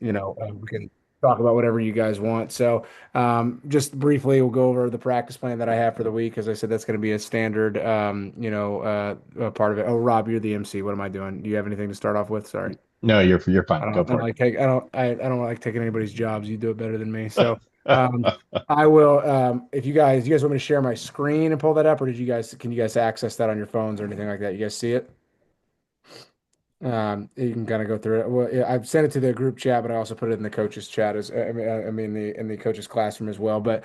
we can talk about whatever you guys want. So, just briefly, we'll go over the practice plan that I have for the week. As I said, that's going to be a standard, part of it. Oh, Rob, you're the MC. What am I doing? Do you have anything to start off with? Sorry. No, you're fine. Go I don't for like take, I don't like taking anybody's jobs. You do it better than me. So, um, I will, if you guys want me to share my screen and pull that up, or can you guys access that on your phones or anything like that? You guys see it? You can kind of go through it. Well, yeah, I've sent it to the group chat, but I also put it in the coaches chat I mean in the coaches classroom as well. But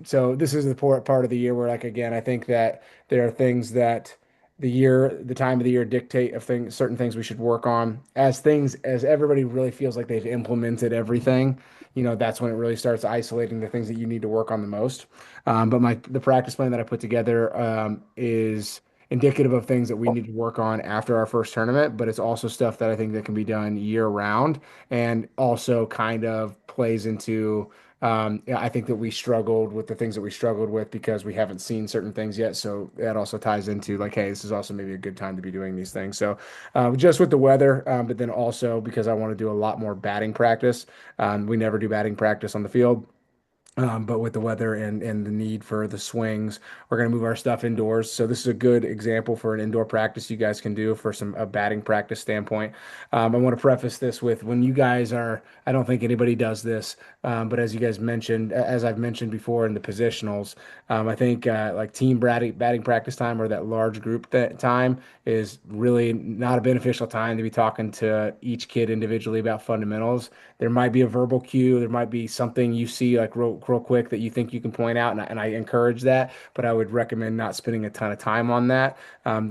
so this is the part of the year where, like, again, I think that there are things that the time of the year dictate of things, certain things we should work on as everybody really feels like they've implemented everything. That's when it really starts isolating the things that you need to work on the most. But the practice plan that I put together is indicative of things that we need to work on after our first tournament, but it's also stuff that I think that can be done year round and also kind of plays into yeah, I think that we struggled with the things that we struggled with because we haven't seen certain things yet. So that also ties into like, hey, this is also maybe a good time to be doing these things. So just with the weather, but then also because I want to do a lot more batting practice. We never do batting practice on the field. But with the weather and the need for the swings, we're going to move our stuff indoors. So this is a good example for an indoor practice you guys can do for some a batting practice standpoint. I want to preface this with when you guys are, I don't think anybody does this, but as you guys mentioned, as I've mentioned before in the positionals, I think like team batting practice time or that large group that time is really not a beneficial time to be talking to each kid individually about fundamentals. There might be a verbal cue. There might be something you see like real quick that you think you can point out, and I encourage that. But I would recommend not spending a ton of time on that.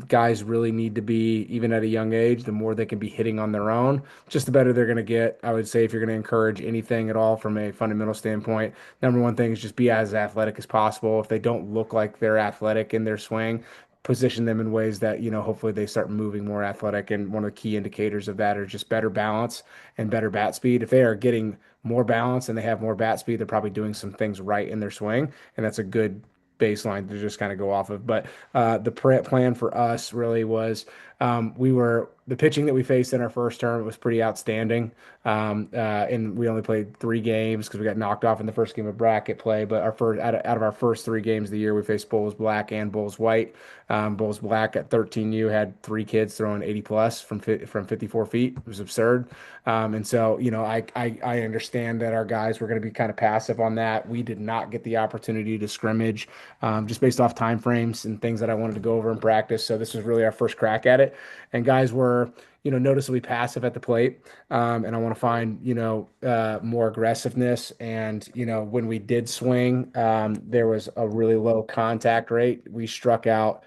Guys really need to be, even at a young age, the more they can be hitting on their own, just the better they're going to get. I would say if you're going to encourage anything at all from a fundamental standpoint, number one thing is just be as athletic as possible. If they don't look like they're athletic in their swing, position them in ways that, hopefully they start moving more athletic. And one of the key indicators of that are just better balance and better bat speed. If they are getting more balance and they have more bat speed, they're probably doing some things right in their swing. And that's a good baseline to just kind of go off of. But the plan for us really was the pitching that we faced in our first term was pretty outstanding. And we only played 3 games because we got knocked off in the first game of bracket play. But out of our first 3 games of the year, we faced Bulls Black and Bulls White. Bulls Black at 13U had 3 kids throwing 80 plus from 54 feet. It was absurd. And so, I understand that our guys were going to be kind of passive on that. We did not get the opportunity to scrimmage just based off time frames and things that I wanted to go over in practice. So this was really our first crack at it. And guys were, noticeably passive at the plate. And I want to find, more aggressiveness. And, when we did swing, there was a really low contact rate. We struck out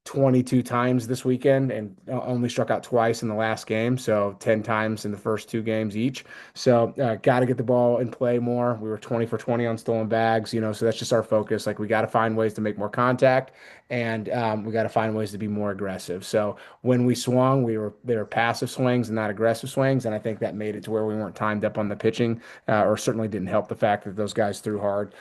22 times this weekend and only struck out twice in the last game. So 10 times in the first 2 games each. So got to get the ball in play more. We were 20 for 20 on stolen bags, so that's just our focus. Like we got to find ways to make more contact and we got to find ways to be more aggressive. So when we swung, they were passive swings and not aggressive swings. And I think that made it to where we weren't timed up on the pitching or certainly didn't help the fact that those guys threw hard.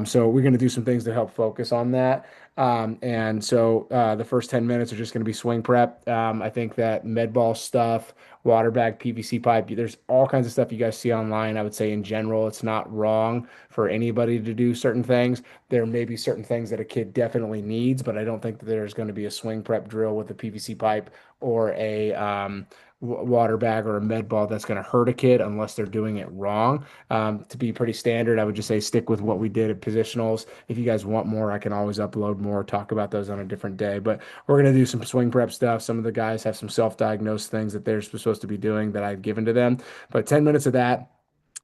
So we're going to do some things to help focus on that. And so the first 10 minutes are just going to be swing prep. I think that med ball stuff, water bag, PVC pipe, there's all kinds of stuff you guys see online. I would say in general, it's not wrong for anybody to do certain things. There may be certain things that a kid definitely needs, but I don't think that there's going to be a swing prep drill with a PVC pipe or a water bag or a med ball that's going to hurt a kid unless they're doing it wrong. To be pretty standard, I would just say stick with what we did at positionals. If you guys want more, I can always upload more, talk about those on a different day. But we're going to do some swing prep stuff. Some of the guys have some self-diagnosed things that they're supposed to be doing that I've given to them. But 10 minutes of that.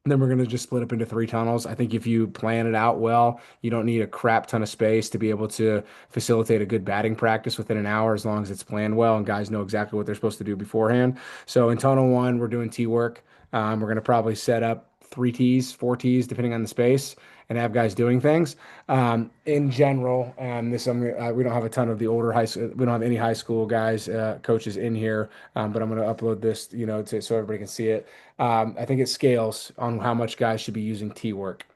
Then we're going to just split up into 3 tunnels. I think if you plan it out well, you don't need a crap ton of space to be able to facilitate a good batting practice within an hour as long as it's planned well and guys know exactly what they're supposed to do beforehand. So in tunnel one, we're doing tee work. We're going to probably set up 3 tees, 4 tees, depending on the space, and have guys doing things. In general, we don't have a ton of the older high school. We don't have any high school guys, coaches in here, but I'm going to upload this, so everybody can see it. I think it scales on how much guys should be using T work.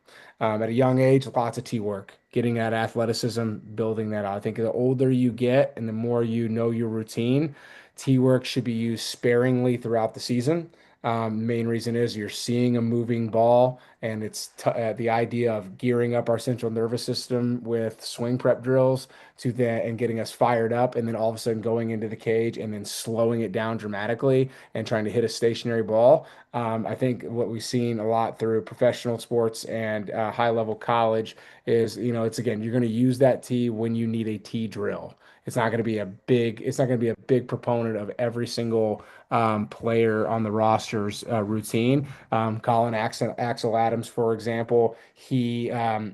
At a young age, lots of T work, getting that athleticism, building that out. I think the older you get and the more you know your routine, T work should be used sparingly throughout the season. Main reason is you're seeing a moving ball, and it's t the idea of gearing up our central nervous system with swing prep drills to that and getting us fired up, and then all of a sudden going into the cage and then slowing it down dramatically and trying to hit a stationary ball. I think what we've seen a lot through professional sports and high level college is, it's again, you're going to use that tee when you need a tee drill. It's not going to be a big proponent of every single player on the roster's routine. Axel Adams, for example, he,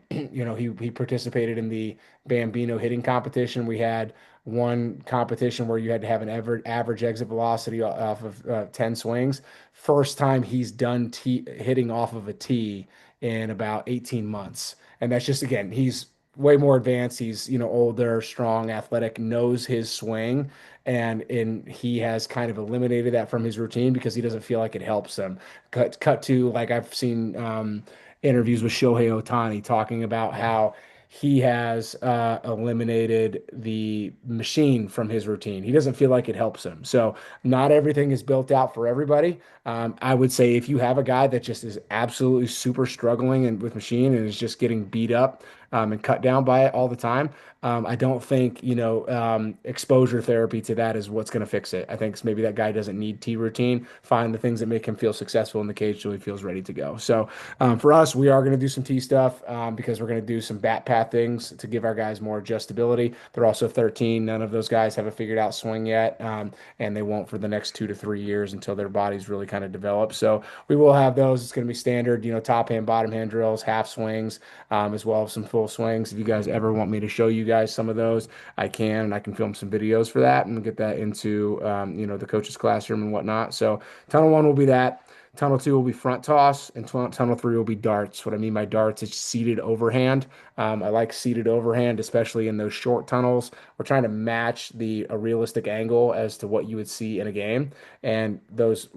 he participated in the Bambino hitting competition. We had one competition where you had to have an average exit velocity off of 10 swings. First time he's done hitting off of a tee in about 18 months. And that's just, again, he's way more advanced. He's, older, strong, athletic, knows his swing. And he has kind of eliminated that from his routine because he doesn't feel like it helps him. Cut to, like, I've seen interviews with Shohei Ohtani talking about how he has eliminated the machine from his routine. He doesn't feel like it helps him. So not everything is built out for everybody. I would say if you have a guy that just is absolutely super struggling and with machine and is just getting beat up and cut down by it all the time, I don't think, exposure therapy to that is what's going to fix it. I think maybe that guy doesn't need T routine. Find the things that make him feel successful in the cage till he feels ready to go. So for us, we are going to do some T stuff because we're going to do some bat path things to give our guys more adjustability. They're also 13. None of those guys have a figured out swing yet, and they won't for the next 2 to 3 years until their bodies really kind of develop. So we will have those. It's going to be standard, top hand, bottom hand drills, half swings, as well as some full swings. If you guys ever want me to show you guys some of those, I can, and I can film some videos for that and get that into, the coach's classroom and whatnot. So tunnel one will be that. Tunnel two will be front toss, and tunnel three will be darts. What I mean by darts is seated overhand. I like seated overhand, especially in those short tunnels. We're trying to match a realistic angle as to what you would see in a game. And those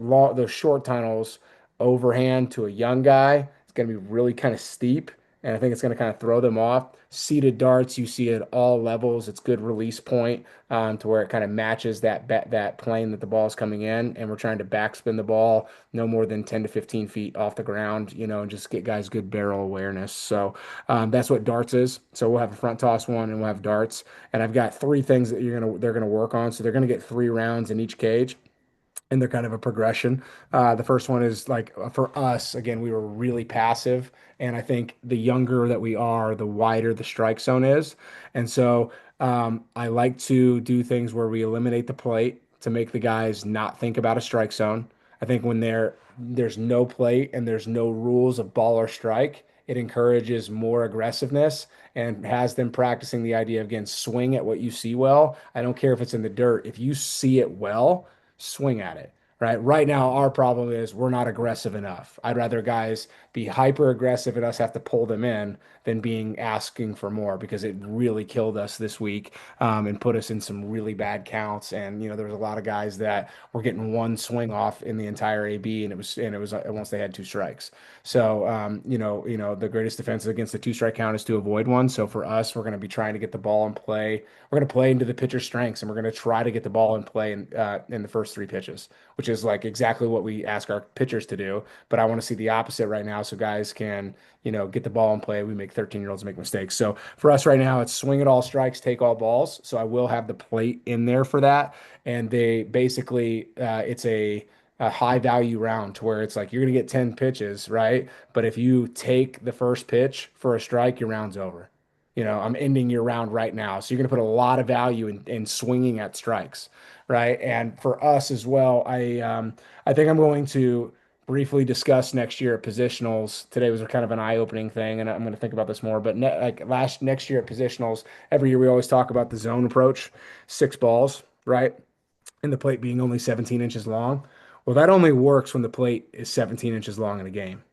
short tunnels overhand to a young guy, it's going to be really kind of steep, and I think it's going to kind of throw them off. Seated darts, you see at all levels. It's good release point to where it kind of matches that plane that the ball is coming in, and we're trying to backspin the ball no more than 10 to 15 feet off the ground, and just get guys good barrel awareness. So that's what darts is. So we'll have a front toss one, and we'll have darts. And I've got three things that they're gonna work on. So they're gonna get 3 rounds in each cage, and they're kind of a progression. The first one is like for us, again, we were really passive. And I think the younger that we are, the wider the strike zone is. And so I like to do things where we eliminate the plate to make the guys not think about a strike zone. I think when there's no plate and there's no rules of ball or strike, it encourages more aggressiveness and has them practicing the idea of, again, swing at what you see well. I don't care if it's in the dirt. If you see it well, swing at it. Right now, our problem is we're not aggressive enough. I'd rather guys be hyper aggressive and us have to pull them in than being asking for more, because it really killed us this week and put us in some really bad counts. And there was a lot of guys that were getting one swing off in the entire AB, and it was once they had 2 strikes. So the greatest defense against the 2 strike count is to avoid one. So for us, we're going to be trying to get the ball in play. We're going to play into the pitcher's strengths, and we're going to try to get the ball in play in the first 3 pitches, which is like exactly what we ask our pitchers to do. But I want to see the opposite right now, so guys can, get the ball in play. We make 13-year-olds make mistakes. So for us right now, it's swing at all strikes, take all balls. So I will have the plate in there for that. And they basically, it's a high value round to where it's like you're going to get 10 pitches, right? But if you take the first pitch for a strike, your round's over. I'm ending your round right now. So you're going to put a lot of value in swinging at strikes, right? And for us as well, I think I'm going to briefly discuss next year at positionals. Today was kind of an eye-opening thing, and I'm going to think about this more. But next year at positionals, every year we always talk about the zone approach, 6 balls, right? And the plate being only 17 inches long. Well, that only works when the plate is 17 inches long in a game.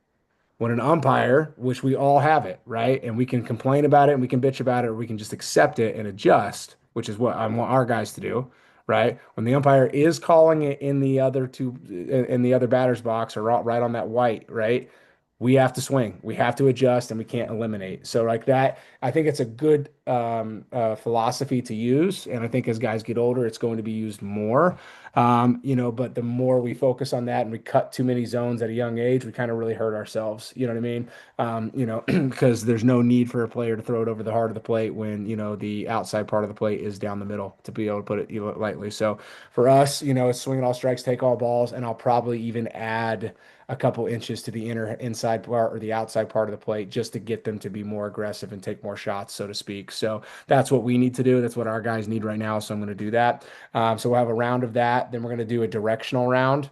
When an umpire, which we all have it, right? And we can complain about it and we can bitch about it, or we can just accept it and adjust, which is what I want our guys to do, right? When the umpire is calling it in the other batter's box or right on that white, right? We have to swing. We have to adjust, and we can't eliminate. So like that, I think it's a good philosophy to use. And I think as guys get older, it's going to be used more. But the more we focus on that and we cut too many zones at a young age, we kind of really hurt ourselves. You know what I mean? Because there's no need for a player to throw it over the heart of the plate when, the outside part of the plate is down the middle, to be able to put it, lightly. So for us, it's swing it all strikes, take all balls, and I'll probably even add a couple inches to the inner inside part or the outside part of the plate just to get them to be more aggressive and take more shots, so to speak. So that's what we need to do. That's what our guys need right now. So I'm going to do that. So we'll have a round of that. Then we're going to do a directional round,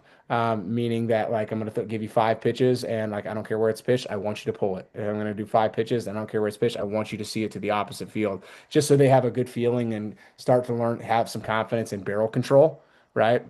meaning that like I'm going to give you 5 pitches and like I don't care where it's pitched, I want you to pull it. And I'm going to do 5 pitches and I don't care where it's pitched, I want you to see it to the opposite field, just so they have a good feeling and start to learn, have some confidence in barrel control. Right.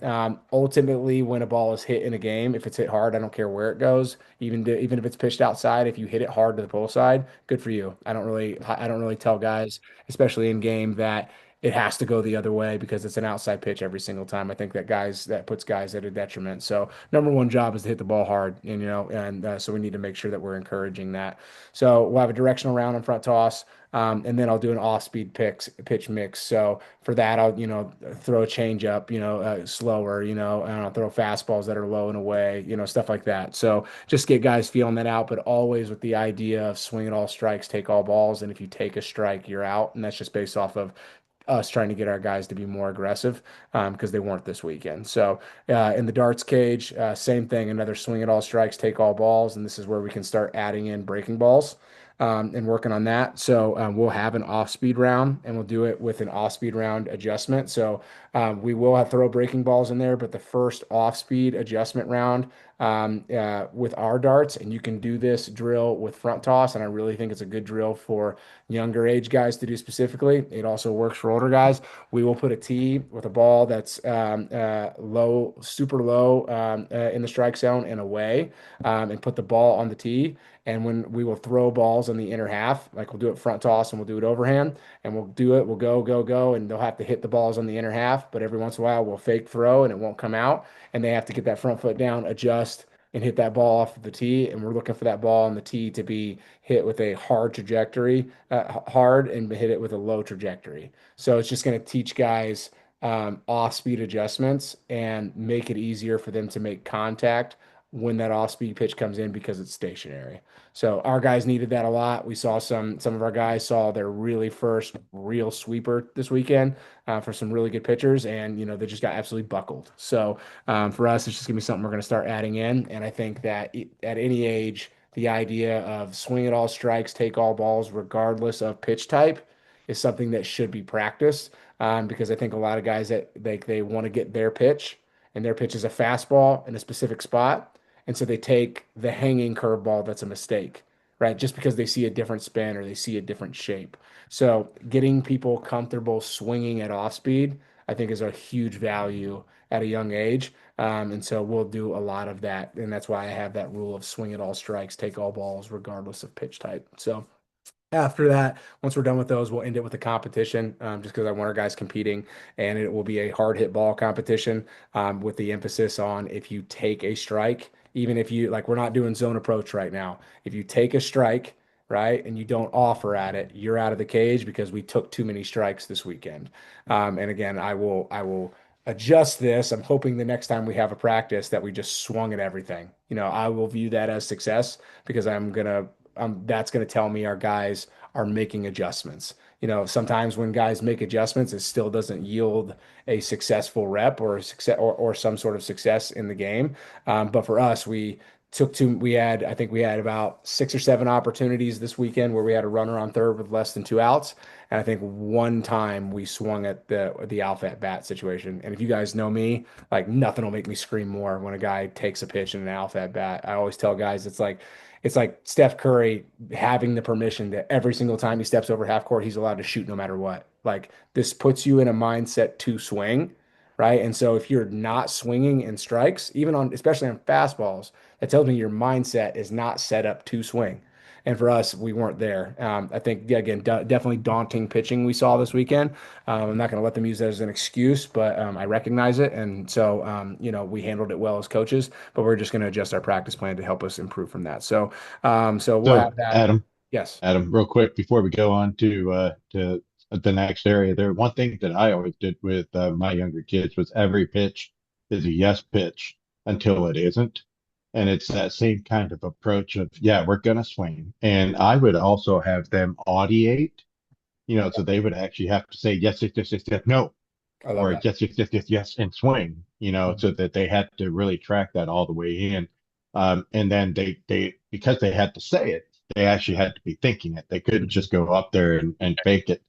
Ultimately, when a ball is hit in a game, if it's hit hard, I don't care where it goes, even if it's pitched outside. If you hit it hard to the pull side, good for you. I don't really tell guys, especially in game, that it has to go the other way because it's an outside pitch every single time. I think that puts guys at a detriment. So number one job is to hit the ball hard, and so we need to make sure that we're encouraging that. So we'll have a directional round on front toss. And then I'll do an off-speed pitch mix. So for that, I'll throw a change up, slower, and I'll throw fastballs that are low and away, stuff like that. So just get guys feeling that out, but always with the idea of swing at all strikes, take all balls, and if you take a strike, you're out. And that's just based off of us trying to get our guys to be more aggressive because they weren't this weekend. So in the darts cage, same thing, another swing at all strikes, take all balls, and this is where we can start adding in breaking balls and working on that. So we'll have an off-speed round, and we'll do it with an off-speed round adjustment. So we will have throw breaking balls in there, but the first off-speed adjustment round with our darts, and you can do this drill with front toss, and I really think it's a good drill for younger age guys to do specifically. It also works for older guys. We will put a tee with a ball that's low, super low in the strike zone and away, and put the ball on the tee. And when we will throw balls on the inner half, like we'll do it front toss and we'll do it overhand, and we'll do it, we'll go, go, go, and they'll have to hit the balls on the inner half. But every once in a while, we'll fake throw and it won't come out. And they have to get that front foot down, adjust, and hit that ball off of the tee. And we're looking for that ball on the tee to be hit with a hard trajectory, hard, and hit it with a low trajectory. So it's just going to teach guys off speed adjustments and make it easier for them to make contact when that off speed pitch comes in because it's stationary. So our guys needed that a lot. We saw some of our guys saw their really first real sweeper this weekend for some really good pitchers, and they just got absolutely buckled. So for us, it's just gonna be something we're gonna start adding in, and I think that at any age, the idea of swing at all strikes, take all balls, regardless of pitch type, is something that should be practiced because I think a lot of guys that they want to get their pitch, and their pitch is a fastball in a specific spot. And so they take the hanging curveball that's a mistake, right? Just because they see a different spin or they see a different shape. So getting people comfortable swinging at off speed, I think, is a huge value at a young age. And so we'll do a lot of that. And that's why I have that rule of swing at all strikes, take all balls, regardless of pitch type. So after that, once we're done with those, we'll end it with a competition, just because I want our guys competing, and it will be a hard hit ball competition with the emphasis on if you take a strike, even if you like, we're not doing zone approach right now. If you take a strike, right, and you don't offer at it, you're out of the cage because we took too many strikes this weekend. And again, I will adjust this. I'm hoping the next time we have a practice that we just swung at everything. I will view that as success because that's going to tell me our guys are making adjustments. Sometimes when guys make adjustments, it still doesn't yield a successful rep or success or some sort of success in the game. But for us, I think we had about 6 or 7 opportunities this weekend where we had a runner on third with less than 2 outs. And I think one time we swung at the alpha at bat situation. And if you guys know me, like nothing will make me scream more when a guy takes a pitch in an alpha at bat. I always tell guys it's like Steph Curry having the permission that every single time he steps over half court, he's allowed to shoot no matter what. Like this puts you in a mindset to swing, right? And so if you're not swinging in strikes, especially on fastballs, that tells me your mindset is not set up to swing. And for us, we weren't there. I think, yeah, again, definitely daunting pitching we saw this weekend. I'm not going to let them use that as an excuse, but I recognize it. And so, we handled it well as coaches, but we're just going to adjust our practice plan to help us improve from that. So we'll have So, that. Adam, Yes. Adam, real quick before we go on to the next area, there one thing that I always did with my younger kids was every pitch. is a yes pitch until it isn't. And it's that same kind of approach of, yeah, we're going to swing. And I would also have them audiate, so they would actually have to say yes, yes, yes, yes, yes, no, I love or that. yes, yes, yes, yes, yes, and swing, Mhm. so that they had to really track that all the way in. And then because they had to say it, they actually had to be thinking it. They couldn't Mhm. just go up there and fake it.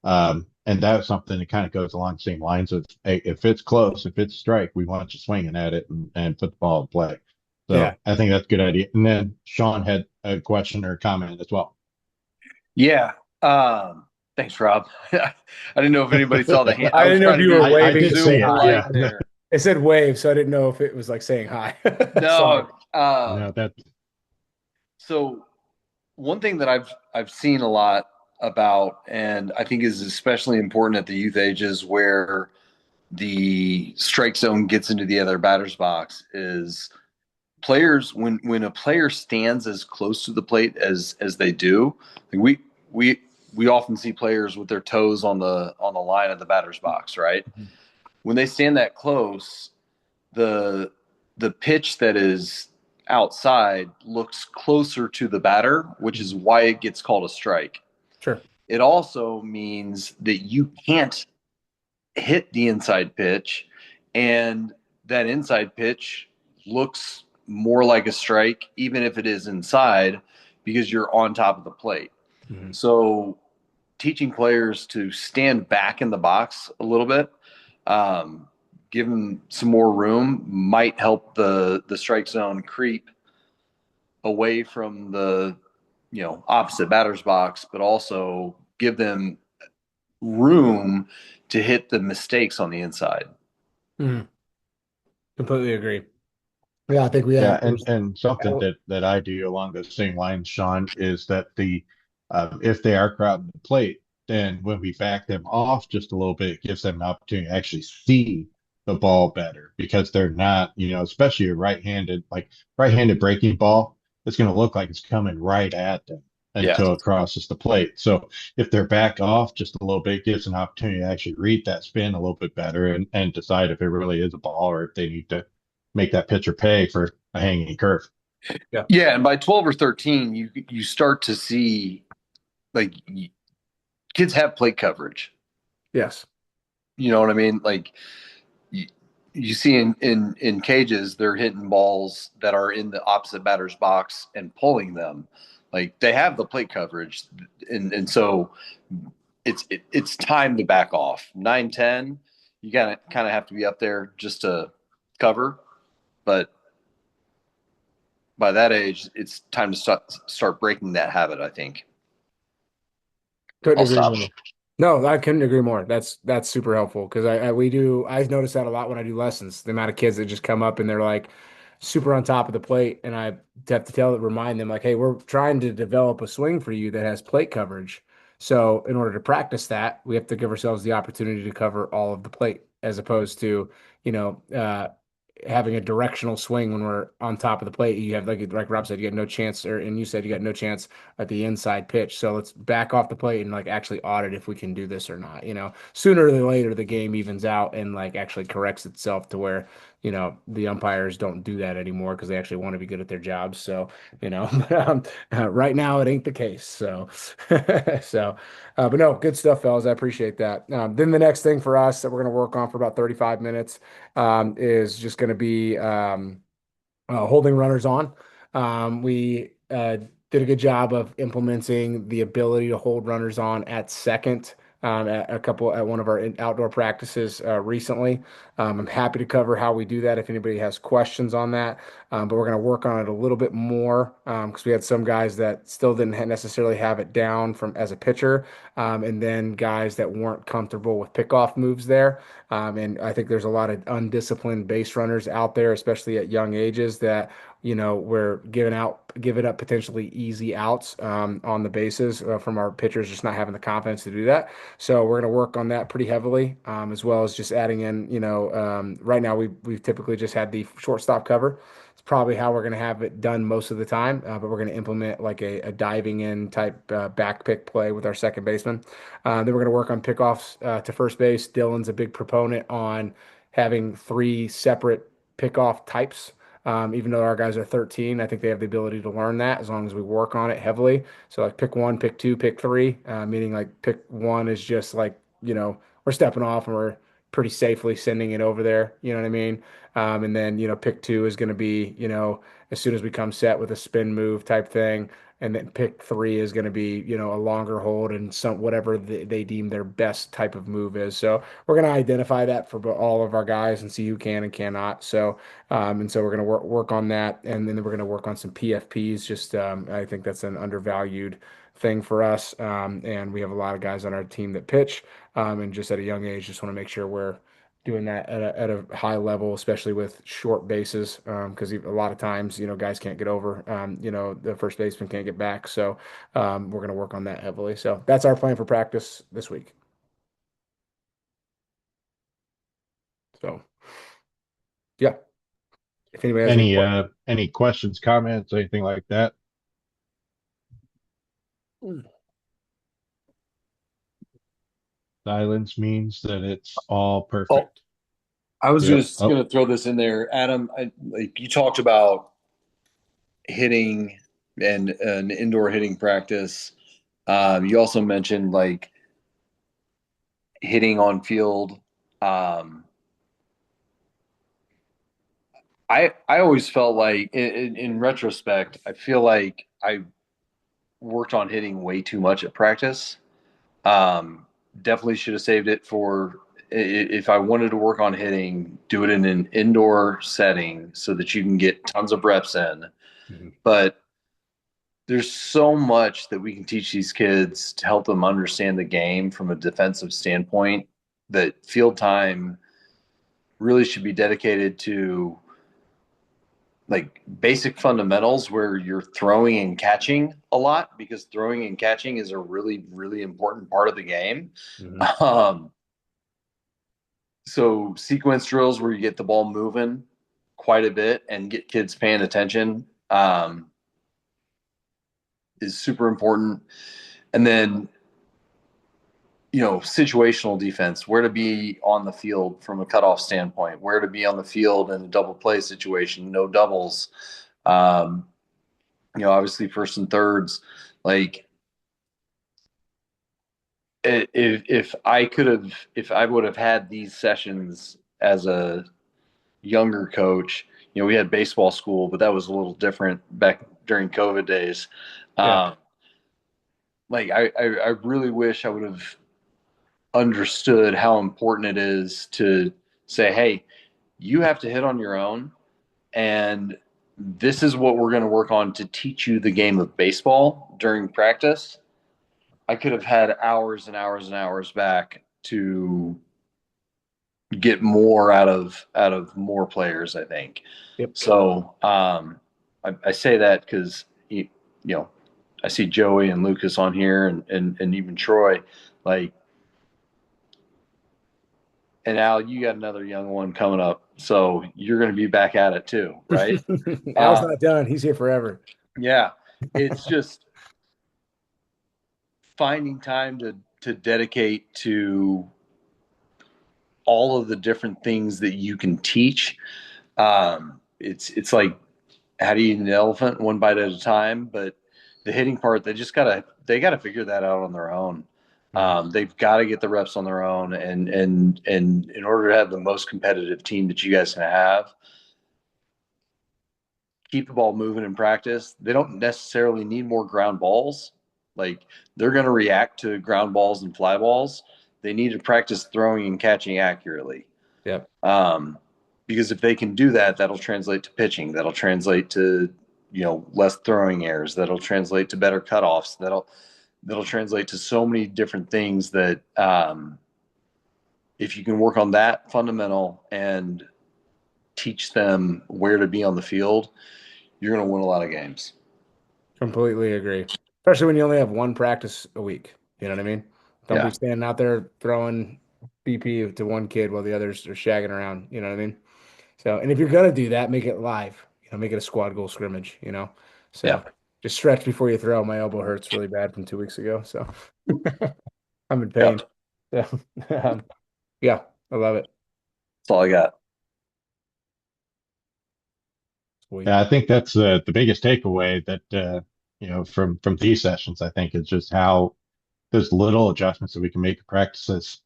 And that's something that kind of goes along the same lines of, hey, if it's close, if it's strike, we want you swinging at it and put the ball in play. Yeah. So I think that's a good idea. And then Sean had a question or comment as well. Yeah. Um, Thanks, Rob. I didn't know if anybody saw the hand. I I was didn't know if trying to you were be I waving to did say see zoom it. hi. polite Yeah. there. It said wave, so I didn't know if it was like saying hi. Sorry. No. No, that So one thing that I've seen a lot about, and I think is especially important at the youth ages where the strike zone gets into the other batter's box, is players when a player stands as close to the plate as they do. Like we we often see players with their toes on the line of the batter's box, right? Mhm. When they stand that close, the the pitch that is outside looks closer to the batter, which is Mhm. why it gets called a strike. Sure. It also means that you can't hit the inside pitch, and that inside pitch looks more like a strike, even if it is inside, because you're on top of the plate. Mhm. So, teaching players to stand back in the box a little bit, um, give them some more room, might help the strike zone creep away from the opposite batter's box, but also give them room to hit the mistakes on the inside. Mhm. Completely agree. Yeah, I think we Yeah, have. and something that I do along the same lines, Sean, is that if they are crowding the plate, then when we back them off just a little bit, it gives them an opportunity to actually see the ball better because they're not, especially a right-handed breaking ball, it's going to look like it's coming right at them Yeah. until it crosses the plate. So if they're back off just a little bit, it gives an opportunity to actually read that spin a little bit better and decide if it really is a ball or if they need to make that pitcher pay for a hanging curve. Yeah. Yeah, and by 12 or 13, you start to see like kids have plate coverage. Yes. You know what I mean? Like you, you see in cages, they're hitting balls that are in the opposite batter's box and pulling them. Like they have the plate coverage, and so it's time to back off. 9, 10, you gotta kind of have to be up there just to cover, but by that age, it's time to start breaking that habit. I think. Couldn't I'll agree stop. more. No, I couldn't agree more. That's super helpful because I notice that a lot when I do lessons. The amount of kids that just come up and they're like super on top of the plate, and I have to remind them like, hey, we're trying to develop a swing for you that has plate coverage. So in order to practice that, we have to give ourselves the opportunity to cover all of the plate, as opposed to, you know, having a directional swing when we're on top of the plate. You have like Rob said, you got no chance, and you said you got no chance at the inside pitch. So let's back off the plate and like actually audit if we can do this or not. Sooner or later the game evens out and like actually corrects itself to where, the umpires don't do that anymore because they actually want to be good at their jobs. So, right now it ain't the case. So, so, but no, good stuff, fellas. I appreciate that. Then the next thing for us that we're going to work on for about 35 minutes is just going to be holding runners on. We did a good job of implementing the ability to hold runners on at second at one of our outdoor practices recently. I'm happy to cover how we do that if anybody has questions on that. But we're going to work on it a little bit more because we had some guys that still didn't necessarily have it down from as a pitcher, and then guys that weren't comfortable with pickoff moves there. And I think there's a lot of undisciplined base runners out there, especially at young ages, that we're giving up potentially easy outs on the bases from our pitchers just not having the confidence to do that. So we're going to work on that pretty heavily, as well as just adding in, right now we've typically just had the shortstop cover. It's probably how we're going to have it done most of the time, but we're going to implement like a diving in type back pick play with our second baseman. Then we're going to work on pickoffs to first base. Dylan's a big proponent on having three separate pickoff types. Even though our guys are 13, I think they have the ability to learn that as long as we work on it heavily. So like pick one, pick two, pick three, meaning like pick one is just like, we're stepping off and we're pretty safely sending it over there. You know what I mean? And then, pick two is going to be, as soon as we come set with a spin move type thing. And then pick three is going to be, a longer hold and some whatever they deem their best type of move is. So we're going to identify that for all of our guys and see who can and cannot. So we're going to work on that, and then we're going to work on some PFPs. Just I think that's an undervalued thing for us, and we have a lot of guys on our team that pitch, and just at a young age, just want to make sure we're doing that at a high level, especially with short bases, because a lot of times, guys can't get over, the first baseman can't get back. So we're going to work on that heavily. So that's our plan for practice this week. So yeah, if anybody has any Any questions, comments, anything like that? questions. Silence means that it's all Oh, perfect. I was Yep. just Oh, going to throw this in there, Adam. Like you talked about hitting and an indoor hitting practice. You also mentioned like hitting on field. Um, I always felt like in retrospect, I feel like I worked on hitting way too much at practice. Um, Definitely should have saved it for if I wanted to work on hitting, do it in an indoor setting so that you can get tons of reps in. Mhm. But there's so much that we can teach these kids to help them understand the game from a defensive standpoint that field time really should be dedicated to like basic fundamentals where you're throwing and catching a lot because throwing and catching is a really, really important part of the game. Mhm. Um, so sequence drills where you get the ball moving quite a bit and get kids paying attention is super important. And then situational defense, where to be on the field from a cutoff standpoint, where to be on the field in a double play situation, no doubles. Um, Obviously first and thirds. Like if I would have had these sessions as a younger coach, we had baseball school, but that was a little different back during COVID days. Yeah. Um, like I really wish I would have understood how important it is to say, hey, you have to hit on your own. And this is what we're going to work on to teach you the game of baseball during practice. I could have had hours and hours and hours back to get more out of more players, I think. Yep. So I say that because I see Joey and Lucas on here and even Troy. Like, and Al, you got another young one coming up, so you're going to be back at it too, right? Al's Uh, not done. He's here forever. yeah, it's just finding time to dedicate to all of the different things that you can teach. It's like how do you eat an elephant one bite at a time, but the hitting part they gotta figure that out on their own. Mhm. They've got to get the reps on their own, and in order to have the most competitive team that you guys can have, keep the ball moving in practice. They don't necessarily need more ground balls. Like they're going to react to ground balls and fly balls. They need to practice throwing and catching accurately. Yep. Um, because if they can do that, that'll translate to pitching. That'll translate to less throwing errors. That'll translate to better cutoffs. That'll translate to so many different things that if you can work on that fundamental and teach them where to be on the field, you're going to win a lot of games. Completely agree. Especially when you only have one practice a week. You know what I mean? Don't be Yeah. standing out there throwing BP to one kid while the others are shagging around. You know what I mean? So, and if you're gonna do that, make it live. Make it a squad goal scrimmage. Yeah. So just stretch before you throw. My elbow hurts really bad from 2 weeks ago. So I'm in pain. Yep. So, yeah, I love it. That's all I got. Sweet. Yeah, I think that's the biggest takeaway that from these sessions. I think is just how those little adjustments that we can make to practices,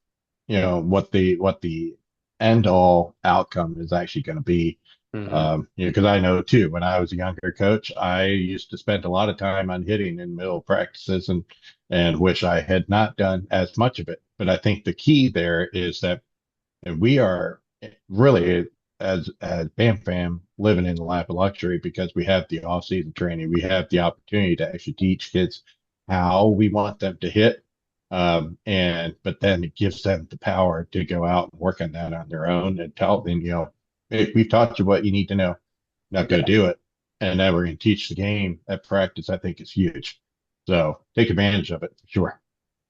what the end all outcome is actually going to be. Hmm. Because I know too, when I was a younger coach, I used to spend a lot of time on hitting in middle practices and wish I had not done as much of it. But I think the key there is that we are really as BAMFAM living in the lap of luxury because we have the off-season training. We have the opportunity to actually teach kids how we want them to hit. And but then it gives them the power to go out and work on that on their own and tell them, hey, we've taught you what you need to know. Now go Yeah, do it. And then we're going to teach the game. That practice, I think, is huge. So take advantage of it for sure.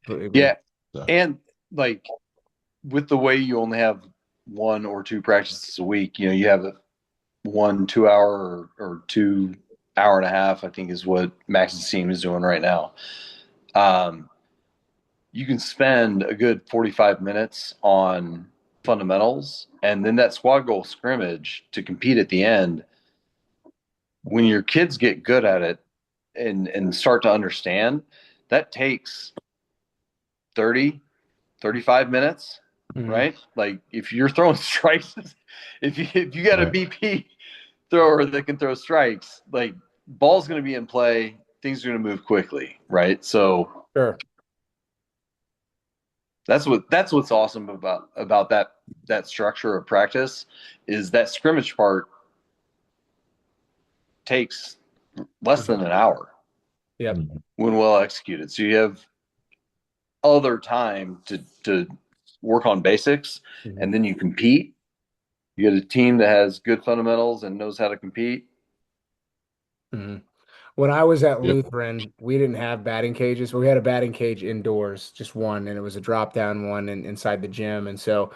completely agree. Yeah. So And like with the way you only have 1 or 2 practices a week, you have a 1 2 hour or 2 hour and a half, I think is what Max's team is doing right now. Um, you can spend a good 45 minutes on fundamentals and then that squad goal scrimmage to compete at the end. When your kids get good at it and start to understand, that takes 30, 35 minutes, Hmm. right? Like if you're throwing strikes, if you got a right. BP thrower that can throw strikes, like ball's going to be in play, things are going to move quickly, right? So Sure. that's what's awesome about that structure of practice is that scrimmage part takes less Mhm. than an hour Yep. Mhm. when well executed. So you have other time to work on basics, Hmm. and then you compete. You get a team that has good fundamentals and knows how to compete. Hmm. When I was at Yep. Lutheran, we didn't have batting cages. We had a batting cage indoors, just one, and it was a drop down one inside the gym. And so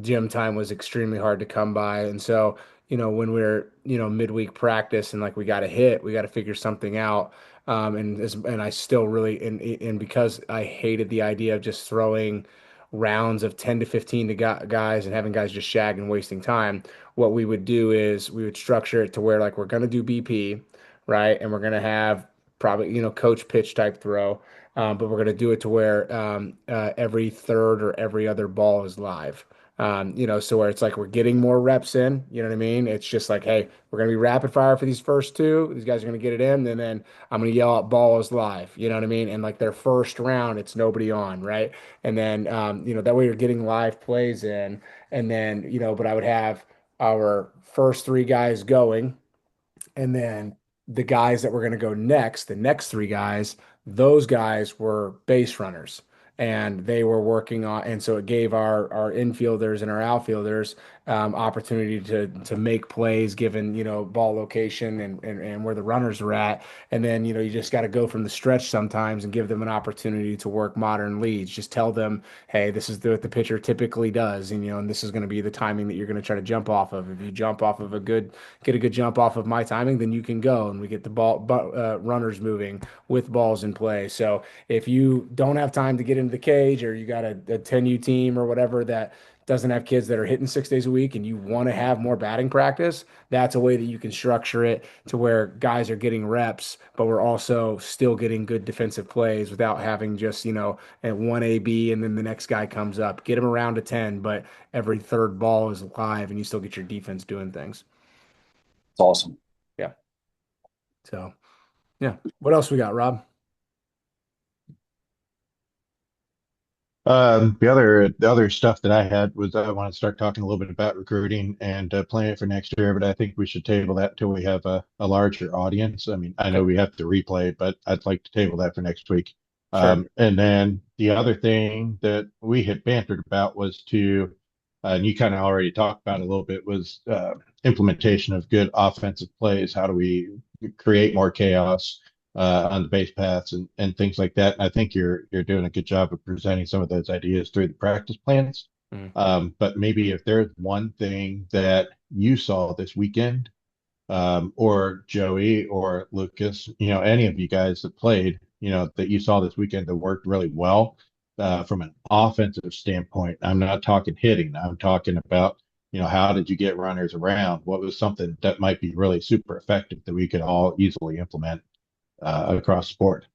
gym time was extremely hard to come by. And so, when we're, midweek practice and like we got to hit, we got to figure something out. And I still really, and because I hated the idea of just throwing rounds of 10 to 15 to guys and having guys just shag and wasting time, what we would do is we would structure it to where like we're going to do BP, right? And we're going to have probably, coach pitch type throw. But we're going to do it to where every third or every other ball is live. So where it's like we're getting more reps in, you know what I mean? It's just like, hey, we're going to be rapid fire for these first two. These guys are going to get it in, and then I'm going to yell out ball is live, you know what I mean? And like their first round, it's nobody on, right? And then, that way you're getting live plays in. And then, but I would have our first three guys going, and then the guys that were going to go next, the next three guys, those guys were base runners. And they were working on, and so it gave our infielders and our outfielders opportunity to make plays given ball location and where the runners are at. And then you just got to go from the stretch sometimes and give them an opportunity to work modern leads. Just tell them, hey, this is what the pitcher typically does, and this is going to be the timing that you're going to try to jump off of. If you jump off of get a good jump off of my timing, then you can go, and we get the runners moving with balls in play. So if you don't have time to get into the cage, or you got a 10U team or whatever that doesn't have kids that are hitting 6 days a week, and you want to have more batting practice, that's a way that you can structure it to where guys are getting reps, but we're also still getting good defensive plays without having just, at one AB and then the next guy comes up. Get him around to 10, but every third ball is live and you still get your defense doing things. It's awesome. Yeah. So, yeah. What else we got, Rob? The other stuff that I had was I want to start talking a little bit about recruiting and planning for next year, but I think we should table that until we have a larger audience. I mean, I know Okay. we have to replay it, but I'd like to table that for next week. Sure. And then the other thing that we had bantered about was and you kind of already talked about it a little bit, was implementation of good offensive plays. How do we create more chaos? On the base paths and things like that. And I think you're doing a good job of presenting some of those ideas through the practice plans. Mm. But maybe if there's one thing that you saw this weekend, or Joey or Lucas, any of you guys that played, that you saw this weekend that worked really well, from an offensive standpoint. I'm not talking hitting. I'm talking about, how did you get runners around? What was something that might be really super effective that we could all easily implement across the board?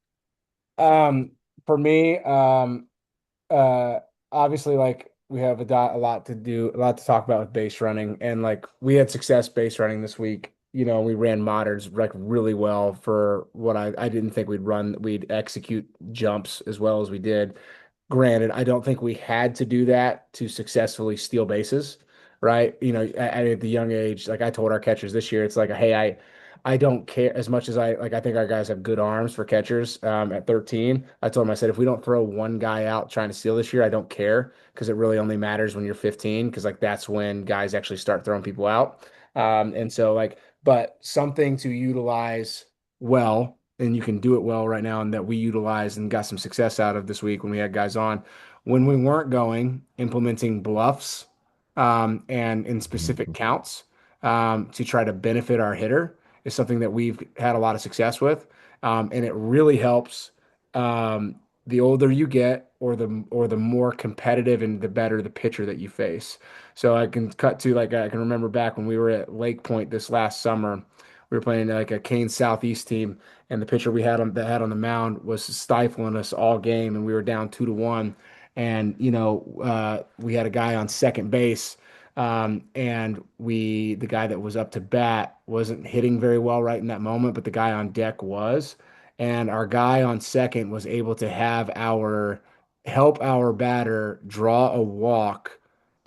Um, for me, uh, obviously, like we have a lot to do, a lot to talk about with base running, and like we had success base running this week. We ran moderns like really well for what I didn't think we'd execute jumps as well as we did. Granted, I don't think we had to do that to successfully steal bases, right? At the young age, like I told our catchers this year, it's like, hey, I don't care as much as I think our guys have good arms for catchers. At 13, I told them, I said, if we don't throw one guy out trying to steal this year, I don't care because it really only matters when you're 15 because like that's when guys actually start throwing people out. And so like, but something to utilize well, and you can do it well right now, and that we utilized and got some success out of this week when we had guys on. When we weren't going, implementing bluffs and in specific Mhm. counts to try to benefit our hitter is something that we've had a lot of success with. And it really helps the older you get or the more competitive and the better the pitcher that you face. So I can cut to like I can remember back when we were at Lake Point this last summer. We were playing like a Kane Southeast team, and the pitcher we had on that had on the mound was stifling us all game, and we were down 2-1. And we had a guy on second base, and the guy that was up to bat wasn't hitting very well right in that moment, but the guy on deck was. And our guy on second was able to help our batter draw a walk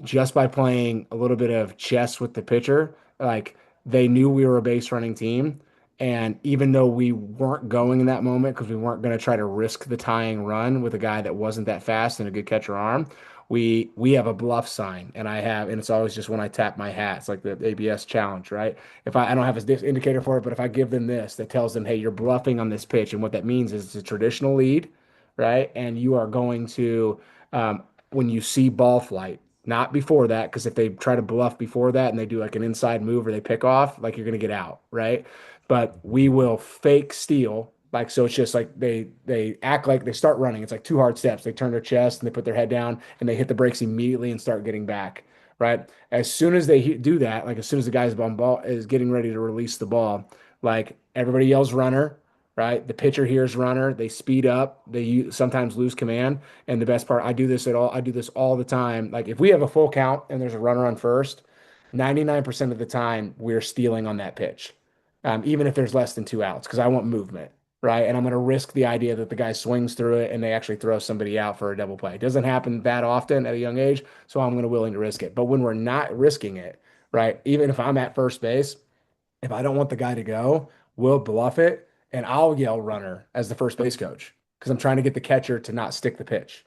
just by playing a little bit of chess with the pitcher. Like they knew we were a base running team. And even though we weren't going in that moment because we weren't going to try to risk the tying run with a guy that wasn't that fast and a good catcher arm, we have a bluff sign, and it's always just when I tap my hat. It's like the ABS challenge, right? If I don't have this indicator for it, but if I give them this, that tells them, hey, you're bluffing on this pitch, and what that means is it's a traditional lead, right? And you are going to when you see ball flight, not before that, because if they try to bluff before that and they do like an inside move or they pick off, like you're gonna get out, right? But we will fake steal. Like so, it's just like they act like they start running. It's like two hard steps. They turn their chest and they put their head down and they hit the brakes immediately and start getting back. Right. As soon as they do that, like as soon as the guy's on ball is getting ready to release the ball, like everybody yells runner. Right. The pitcher hears runner. They speed up. Sometimes lose command. And the best part, I do this all the time. Like if we have a full count and there's a runner on first, 99% of the time we're stealing on that pitch, even if there's less than two outs, because I want movement, right? And I'm going to risk the idea that the guy swings through it and they actually throw somebody out for a double play. It doesn't happen that often at a young age, so I'm going to willing to risk it. But when we're not risking it, right? Even if I'm at first base, if I don't want the guy to go, we'll bluff it and I'll yell runner as the first base coach because I'm trying to get the catcher to not stick the pitch,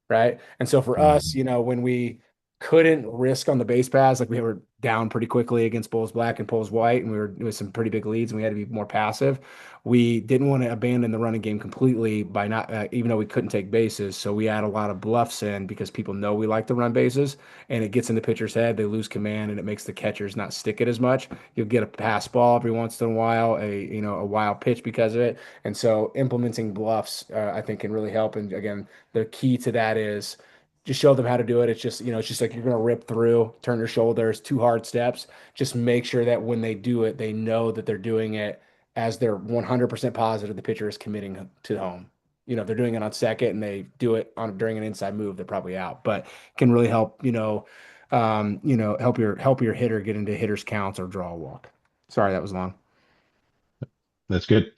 right? And so for us, Mhm. when we couldn't risk on the base paths, like we were down pretty quickly against Bulls Black and Bulls White, and we were with some pretty big leads, and we had to be more passive. We didn't want to abandon the running game completely by not, even though we couldn't take bases. So we add a lot of bluffs in because people know we like to run bases, and it gets in the pitcher's head. They lose command, and it makes the catchers not stick it as much. You'll get a pass ball every once in a while, a wild pitch because of it. And so implementing bluffs, I think, can really help. And again, the key to that is just show them how to do it. It's just like you're going to rip through, turn your shoulders, two hard steps. Just make sure that when they do it, they know that they're doing it as they're 100% positive the pitcher is committing to home. If they're doing it on second and they do it on during an inside move, they're probably out. But can really help, help your hitter get into hitter's counts or draw a walk. Sorry, that was long. That's good.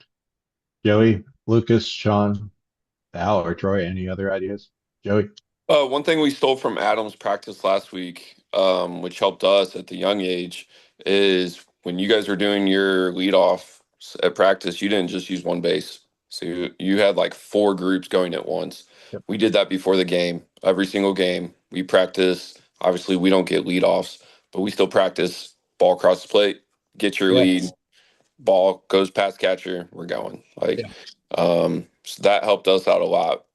Joey, Lucas, Sean, Al, or Troy, any other ideas? Joey? One thing we stole from Adam's practice last week, which helped us at the young age, is when you guys were doing your leadoff at practice, you didn't just use one base. So you had like four groups going at once. Yep. We did that before the game, every single game. We practice. Obviously, we don't get leadoffs, but we still practice ball across the plate, get your lead, Yes. ball goes past catcher, we're going. Yeah. So that helped us out a lot.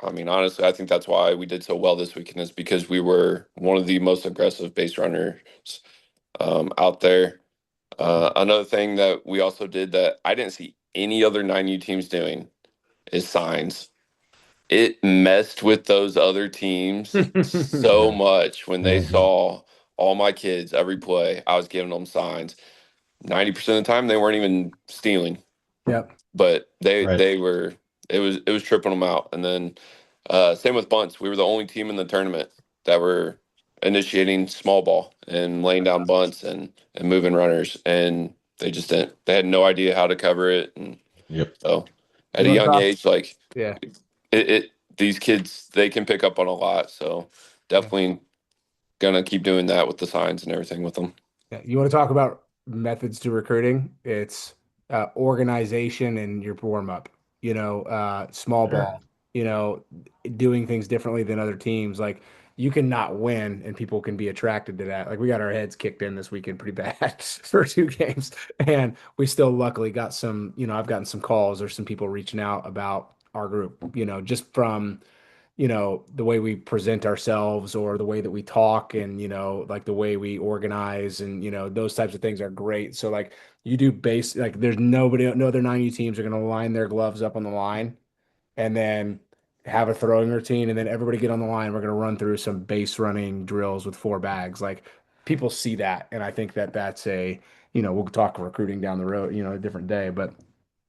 I mean, honestly, I think that's why we did so well this weekend is because we were one of the most aggressive base runners out there. Another thing that we also did that I didn't see any other 9U teams doing is signs. it messed with those other teams so Yeah. much when they Mhm. saw all my kids every play. I was giving them signs. 90% of the time they weren't even stealing, Yep. but Right. they were it was tripping them out. And then same with bunts. We were the only team in the tournament that were initiating small ball and laying down bunts and moving runners, and they just didn't. They had no idea how to cover it, and Yep. so at You a want to young talk? age, like Yeah. it these kids they can pick up on a lot. So Yeah. definitely gonna keep doing that with the signs and everything with them. Yeah. You want to talk about methods to recruiting? It's organization and your warm up, small Sure. ball, doing things differently than other teams. Like you cannot win and people can be attracted to that. Like we got our heads kicked in this weekend pretty bad for 2 games. And we still luckily got some, I've gotten some calls or some people reaching out about our group, just from the way we present ourselves or the way that we talk and, like the way we organize and, those types of things are great. So like you do base, like there's nobody, no other 90 teams are going to line their gloves up on the line and then have a throwing routine and then everybody get on the line. We're going to run through some base running drills with 4 bags. Like people see that. And I think that that's we'll talk recruiting down the road, a different day, but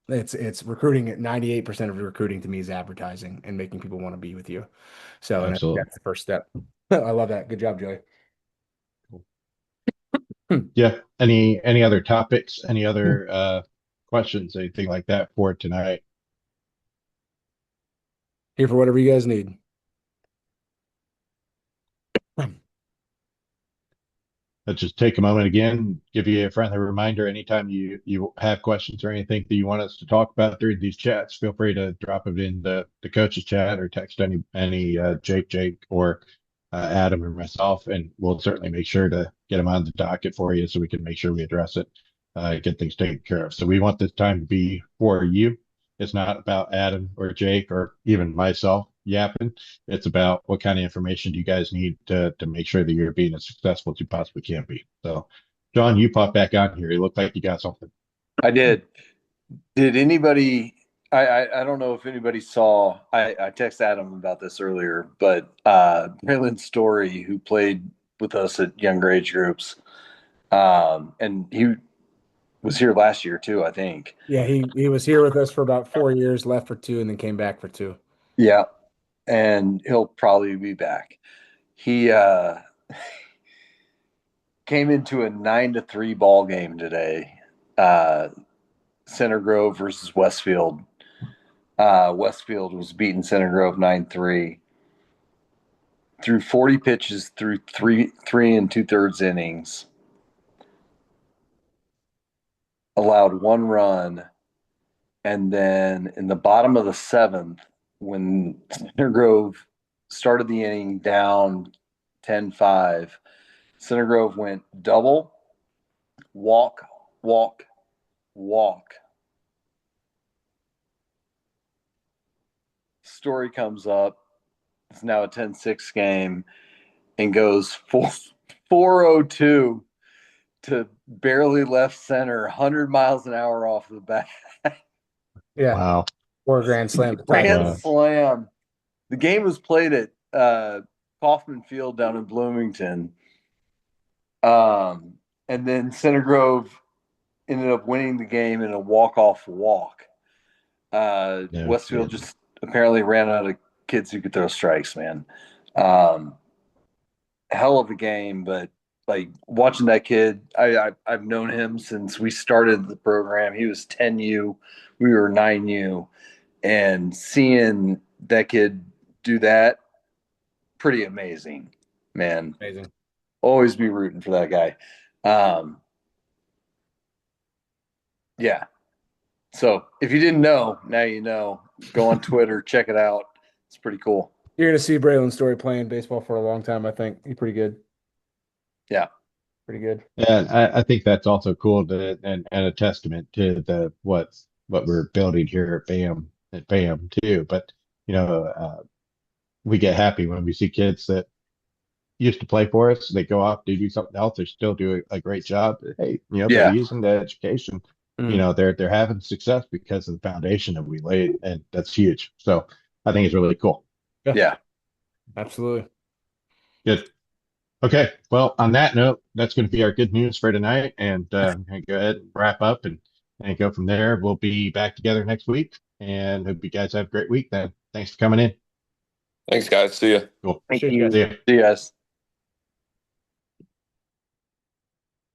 it's recruiting at 98% of recruiting to me is advertising and making people want to be with you. So, and I think Absolutely. that's the first step. I love that. Good job, Joey. Hmm. Yeah. Any other topics? Any other questions? Anything like that for tonight? Here for whatever you guys need. Let's just take a moment again, give you a friendly reminder. Anytime you have questions or anything that you want us to talk about during these chats, feel free to drop it in the coaches chat or text any Jake or Adam or myself, and we'll certainly make sure to get them on the docket for you so we can make sure we address it, get things taken care of. So we want this time to be for you. It's not about Adam or Jake or even myself yapping. It's about what kind of information do you guys need to make sure that you're being as successful as you possibly can be. So, John, you pop back on here. You look like you got something. I did. Did anybody? I don't know if anybody saw. I texted Adam about this earlier, but Braylon Story, who played with us at younger age groups, and he was here last year too, I think. Yeah, he was here with us for about 4 years, left for 2, and then came back for 2. Yeah, and he'll probably be back. He came into a 9-3 ball game today. Center Grove versus Westfield. Westfield was beating Center Grove 9-3. Threw 40 pitches through three and 2/3 innings. Allowed 1 run, and then in the bottom of the 7th, when Center Grove started the inning down 10-5, Center Grove went double, walk, walk, walk. Story comes up. It's now a 10-6 game and goes 402 to barely left center, 100 miles an hour off the bat. Yeah, Wow. or grand slam to tie Grand it. Wow. slam. The game was played at Kaufman Field down in Bloomington. And then Center Grove ended up winning the game in a walk-off walk. No Westfield kidding. just apparently ran out of kids who could throw strikes, man. Um, Hell of a game, but like watching that kid, I've known him since we started the program. He was 10U, we were 9U, and seeing that kid do that, pretty amazing, man. Amazing. Always be rooting for that guy. Yeah. So if you didn't know, now you know. Go on Twitter, check it out. It's pretty cool. You're gonna see Braylon Story playing baseball for a long time. I think he's pretty good. Yeah. Pretty good. And I think that's also cool and a testament to what we're building here at BAM too. But we get happy when we see kids that used to play for us. They go off, they do something else. They still do a great job. Hey, they're Yeah. using the education. Mm. They're having success because of the foundation that we laid, and that's huge. So I think is really cool. Yeah. Absolutely. Good. Okay. Well, on that note, that's going to be our good news for tonight. And I'm going to go ahead and wrap up and go from there. We'll be back together next week and hope you guys have a great week then. Thanks for coming in. Thanks, guys. See ya. Cool. Thank Appreciate you you. guys. See ya. See you guys.